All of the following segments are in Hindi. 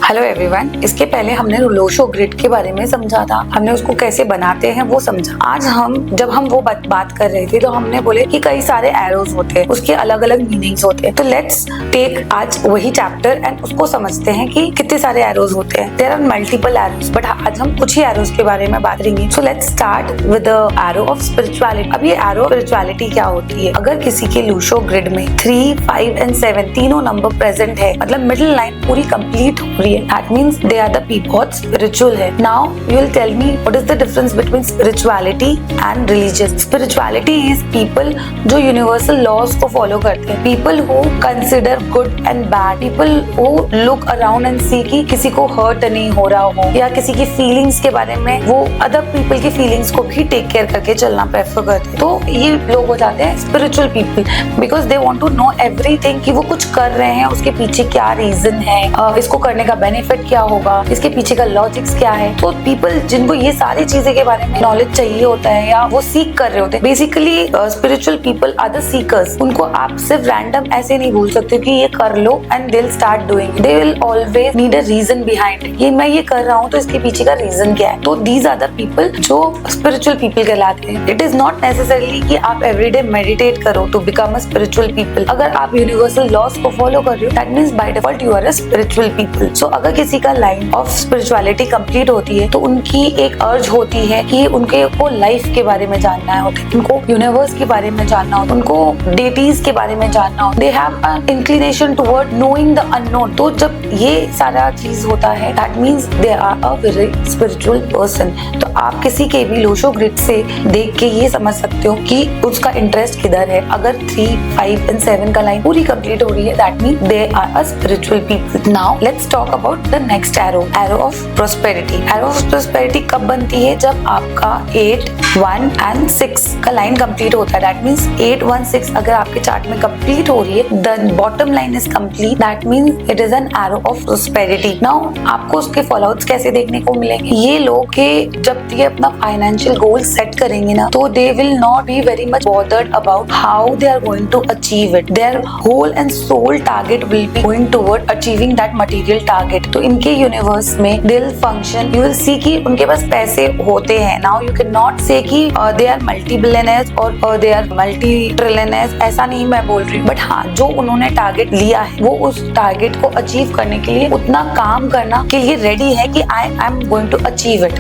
हेलो एवरीवन, इसके पहले हमने लोशो ग्रिड के बारे में समझा था, हमने उसको कैसे बनाते हैं वो समझा। आज जब हम वो बात कर रहे थे तो हमने बोले कि कई सारे एरोज होते हैं, उसके अलग अलग मीनिंग्स होते हैं। तो लेट्स टेक आज वही चैप्टर एंड उसको समझते हैं कि कितने सारे एरोज होते हैं। There are multiple arrows, but आज हम कुछ ही एरोज के बारे में बात करेंगे। So let's start with the arrow of spirituality. अब ये एरो स्पिरिचुअलिटी क्या होती है? अगर किसी के लोशो ग्रिड में 3, 5 एंड 7 तीनों नंबर प्रेजेंट है, मतलब मिडिल लाइन पूरी कंप्लीट हो रही है, that means they are the people बहुत spiritual है। Now you will tell me what is the difference between spirituality and religion? Spirituality is people जो universal laws को follow करते हैं, people who consider good and bad, people who look around and see कि किसी को hurt नहीं हो रहा हो, या किसी की feelings के बारे में वो other people की feelings को भी take care करके चलना prefer करते हैं। तो ये लोग हो जाते हैं spiritual people because they want to know everything कि वो कुछ कर रहे हैं, उसके पीछे क्या reason है, इसको करने का बेनिफिट क्या होगा, इसके पीछे का लॉजिक्स क्या है। तो पीपल जिनको ये सारी चीजें के बारे में नॉलेज चाहिए होता है या वो सीख कर रहे होते हैं, basically spiritual people are the seekers. उनको आप सिर्फ रैंडम ऐसे नहीं बोल सकते कि ये कर लो and they will start doing. They will always need a reason behind it. ये मैं ये कर रहा हूँ तो इसके पीछे का रीजन क्या है। तो दीज आर द पीपल जो स्पिरिचुअल पीपल कहलाते हैं। इट इज नॉट नेसेसरली कि आप एवरीडे मेडिटेट करो to become a spiritual people. अगर आप यूनिवर्सल लॉज को फॉलो कर रहे हो, that means by default you are a spiritual people. So अगर किसी का लाइन ऑफ स्पिरिचुअलिटी कंप्लीट होती है तो उनकी एक अर्ज होती है कि उनके को लाइफ के बारे में जानना है, उनको यूनिवर्स के बारे में जानना हो, उनको डेटीज के बारे में जानना हो। They have an inclination toward knowing the unknown. तो जब ये सारा चीज होता है, that means they are a very spiritual person. तो आप किसी के भी लोशो ग्रिड से देख के ये समझ सकते हो कि उसका इंटरेस्ट किधर है। अगर 3, 5 एंड 7 का लाइन पूरी कंप्लीट हो रही है, that means they are a spiritual people. Now let's talk about the next arrow, arrow of prosperity. Arrow of prosperity कब बनती है? जब आपका 8, 1 एंड 6 का लाइन कंप्लीट होता है। दैट मींस 8, 1, 6 अगर आपके चार्ट में कंप्लीट हो रही है, the bottom line is complete, that means it is an arrow of prosperity. Now आपको उसके फॉलोआउट्स कैसे देखने को मिलेंगे? ये लोग के जब ये अपना फाइनेंशियल गोल सेट करेंगे ना, तो they will not be very much bothered about how they are going to achieve it. Their whole and sole target will be going toward achieving that material target. तो इनके यूनिवर्स में दिल फंक्शन, यू विल सी कि उनके पास पैसे होते हैं। नाउ यू कैन नॉट से कि दे आर मल्टी बिलियनर्स और दे आर मल्टी ट्रिलियनर्स, ऐसा नहीं मैं बोल रही हूँ। बट हाँ, जो उन्होंने टारगेट लिया है वो उस टारगेट को अचीव करने के लिए उतना काम करना के लिए रेडी है कि I am going to achieve it.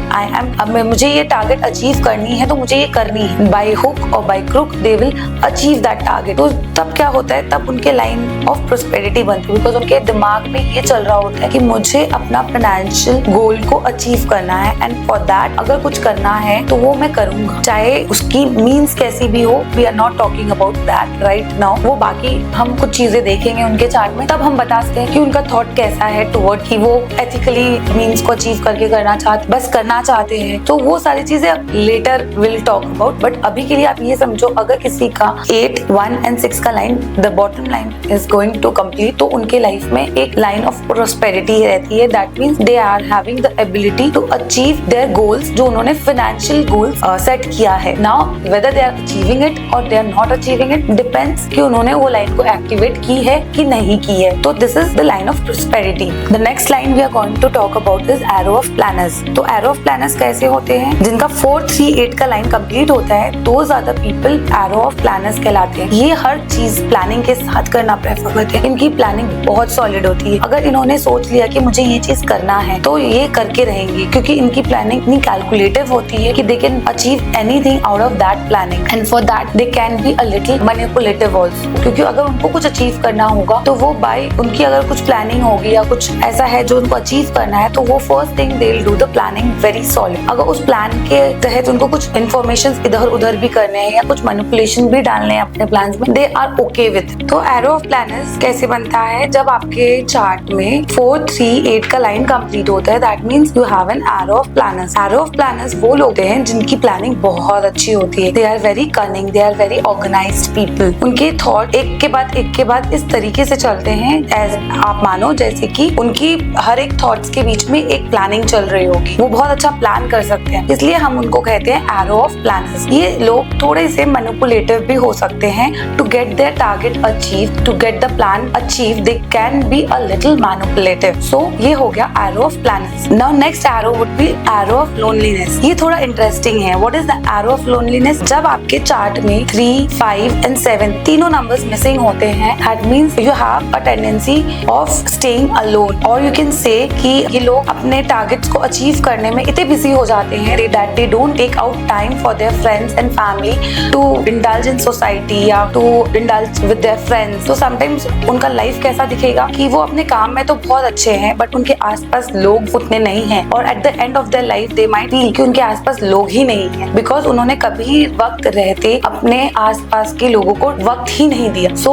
मुझे ये टारगेट अचीव करनी है तो मुझे ये करनी है। बाय हुक और by crook they will achieve that target. तो तब क्या होता है, तब उनके लाइन ऑफ प्रोस्पेरिटी बनती है बिकॉज उनके दिमाग में ये चल रहा होता है कि मुझे अपना फाइनेंशियल गोल को अचीव करना है एंड फॉर दैट अगर कुछ करना है तो वो मैं करूंगा, चाहे उसकी मीन्स कैसी भी हो। We are not talking about that right now. वो बाकी हम कुछ चीजें देखेंगे उनके चार्ट में, तब हम बता सकते हैं कि उनका थॉट कैसा है टुवर्ड कि वो एथिकली मीन्स को अचीव करके करना चाहते हैं। तो वो सारी चीजें later will talk about. But अभी के लिए आप ये समझो, अगर किसी का 8, 1 एंड 6 का line the bottom line is going to complete, तो उनके लाइफ में एक लाइन ऑफ प्रोस्पेरिटी रहती है। That means they are having the ability to achieve their goals, जो उन्होंने फाइनेंशियल गोल्स सेट किया है। Now whether they are achieving it और they are not achieving it depends कि उन्होंने वो लाइन को एक्टिवेट की है कि नहीं की है। तो this is the line of prosperity. The next line we are going to talk about is arrow of planners. तो एरो ऑफ प्लानर्स कैसे होते हैं? जिनका 4, 3, 8 का लाइन कंप्लीट होता है, दो ज्यादा पीपल एरो ऑफ प्लानर्स कहलाते हैं। ये हर चीज प्लानिंग के साथ करना प्रेफर करते हैं। इनकी प्लानिंग बहुत सॉलिड होती है। अगर इन्होंने सोच लिया कि मुझे ये चीज करना है तो ये करके रहेंगे, क्योंकि इनकी प्लानिंग इतनी कैलकुलेटिव होती है कि they can achieve anything out of that planning and for that they can be a little manipulative also. क्योंकि अगर उनको कुछ अचीव करना होगा तो वो बाय उनकी अगर कुछ प्लानिंग होगी या कुछ ऐसा है जो उनको अचीव करना है, तो वो first thing they will do the planning very solid. अगर उस प्लान के तहत उनको कुछ इन्फॉर्मेशन इधर उधर भी करने हैं या कुछ मैनिपुलेशन भी डालने हैं अपने प्लान में, दे आर ओके विद। तो एरो ऑफ प्लानर्स कैसे बनता है? जब आपके चार्ट में 4, 3, 8 का लाइन कंप्लीट होता है, that means you have an arrow of planners. Arrow of planners वो लोग हैं जिनकी प्लानिंग बहुत अच्छी होती है। They are very cunning, they are very organised people. उनके थॉट एक के बाद इस तरीके से चलते हैं, एज आप मानो जैसे कि उनकी हर एक थॉट्स के बीच में एक प्लानिंग चल रही होगी। वो बहुत अच्छा प्लान कर सकते हैं, इसलिए हम उनको कहते हैं एरो ऑफ प्लानर्स। ये लोग थोड़े से मैनिपुलेटिव भी हो सकते हैं to get their target achieve, to get the plan achieve. They can be a little manipulative. So ये हो गया arrow of planners. Now next arrow would be arrow of loneliness. ये थोड़ा इंटरेस्टिंग है। What is the arrow of loneliness? जब आपके चार्ट में 3, 5 एंड 7 तीनों नंबर्स मिसिंग होते हैं, that means you have a tendency of staying alone, और यू कैन से कि ये लोग अपने टारगेट्स को अचीव करने में इतने बिजी हो जाते हैं that they don't take out time for their friends and family to indulge in society या to indulge with their friends. तो समटाइम्स उनका लाइफ कैसा दिखेगा कि वो अपने काम में तो बहुत अच्छे हैं बट उनके आसपास लोग उतने नहीं हैं, और at the end of their life they might feel कि उनके आसपास लोग ही नहीं है, बिकॉज उन्होंने कभी वक्त रहते अपने आसपास के लोगों को वक्त ही नहीं दिया। सो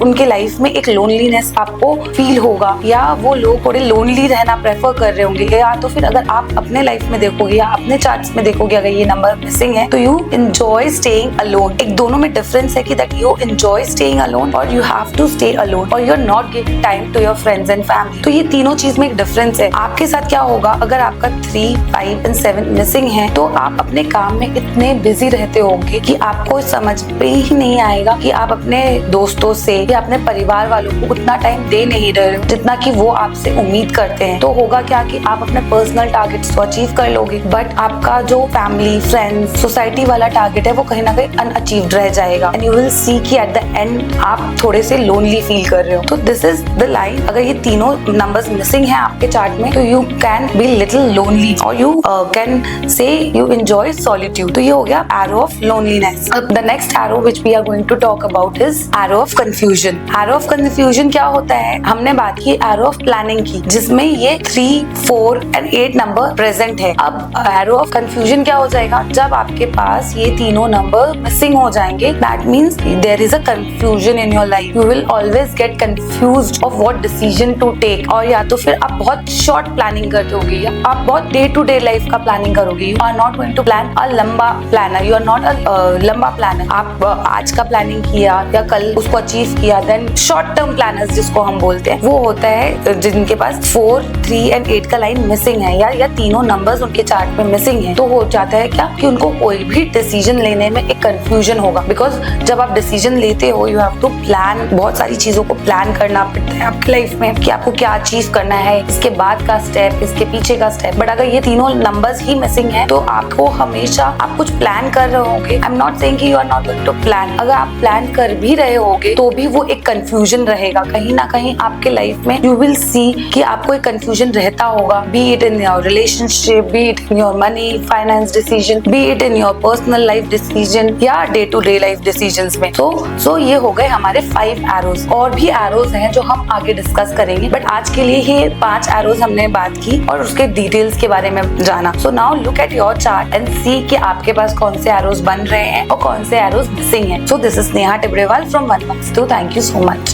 उनके लाइफ में एक लोनलीनेस आपको फील होगा, या वो लोग थोड़े लोनली रहना प्रेफर कर रहे होंगे, या तो फिर अगर आप अपने लाइफ में देखोगे या अपने चार्ट्स में देखोगे अगर ये नंबर मिसिंग है तो यू एंजॉय स्टेइंग अलोन। एक दोनों में डिफरेंस है कि that you enjoy staying alone और you have to stay alone, और you are not giving time to your friends and family. तो ये तीनों चीज में एक डिफरेंस है। आपके साथ क्या होगा अगर आपका 3, 5 एंड 7 मिसिंग है, तो आप अपने काम में इतने बिजी रहते होंगे कि आपको समझ पे ही नहीं आएगा कि आप अपने दोस्तों से या अपने परिवार वालों को उतना टाइम दे नहीं रहे हो जितना कि वो आपसे उम्मीद करते हैं। तो होगा क्या कि आप अपने पर्सनल टारगेट्स तो अचीव कर लोगे, बट आपका जो फैमिली, फ्रेंड्स, सोसाइटी वाला टारगेट है वो कहीं ना कहीं अनअचीव्ड रह जाएगा, एंड यू विल सी कि एट द एंड आप थोड़े से लोनली फील कर रहे हो। तो दिस इज द लाइन। अगर ये तीनों नंबर्स मिसिंग है आपके चार्ट में तो you can be little lonely, और you can say you enjoy solitude. तो ये हो गया arrow of loneliness. The next arrow which we are going to talk about is arrow of confusion. Arrow of confusion क्या होता है? हमने बात की एरो ऑफ प्लानिंग की, जिसमें ये 3, 4 एंड 8 नंबर प्रेजेंट है। अब एरो ऑफ कंफ्यूजन क्या हो जाएगा? जब आपके पास ये तीनों नंबर मिसिंग हो जाएंगे, that means there is a confusion in your life. You will always get confused of what decision to take, और या तो फिर आप बहुत शॉर्ट प्लानिंग करते होगे या आप बहुत डे टू डे लाइफ का प्लानिंग करोगे। You are not going to plan a लंबा planner, you are not a लंबा प्लानर। आप आज का प्लानिंग किया या कल उसको अचीव किया, देन शॉर्ट टर्म प्लानर्स जिसको हम बोलते हैं वो होता है जिनके पास 4, 3 एंड 8 का लाइन मिसिंग है, या तीनों नंबर्स उनके चार्ट में मिसिंग है। तो हो जाता है क्या कि उनको कोई भी डिसीजन लेने में एक कंफ्यूजन होगा, बिकॉज जब आप डिसीजन लेते हो यू हैव टू प्लान, बहुत सारी चीजों को प्लान करना पड़ता है आपकी लाइफ में कि आपको क्या अचीव करना है, इसके बाद का स्टेप, इसके पीछे का स्टेप। बट अगर ये तीनों नंबर्स ही मिसिंग है तो आपको हमेशा आप कुछ प्लान कर रहे होगे। आई एम नॉट सेइंग कि you are not going to plan, अगर आप प्लान कर भी रहे होगे तो भी वो एक कंफ्यूजन रहेगा। कहीं ना कहीं आपके लाइफ में यू विल सी कि आपको एक कंफ्यूजन रहता होगा, be it in your relationship, be it in your money finance decision, be it in your personal life decision या day to day life decisions में। सो ये हो गए हमारे 5 एरोज। और भी एरोज हैं जो हम आगे डिस्कस करेंगे, बट आज के लिए ये 5 एरोज हमने बात की और उसके डिटेल्स के बारे में जाना। So now look at your chart and see कि आपके पास कौन से एरोज बन रहे हैं और कौन से एरोज मिसिंग हैं। So this is Neha Tibrewal from 1 Month. Thank you so much.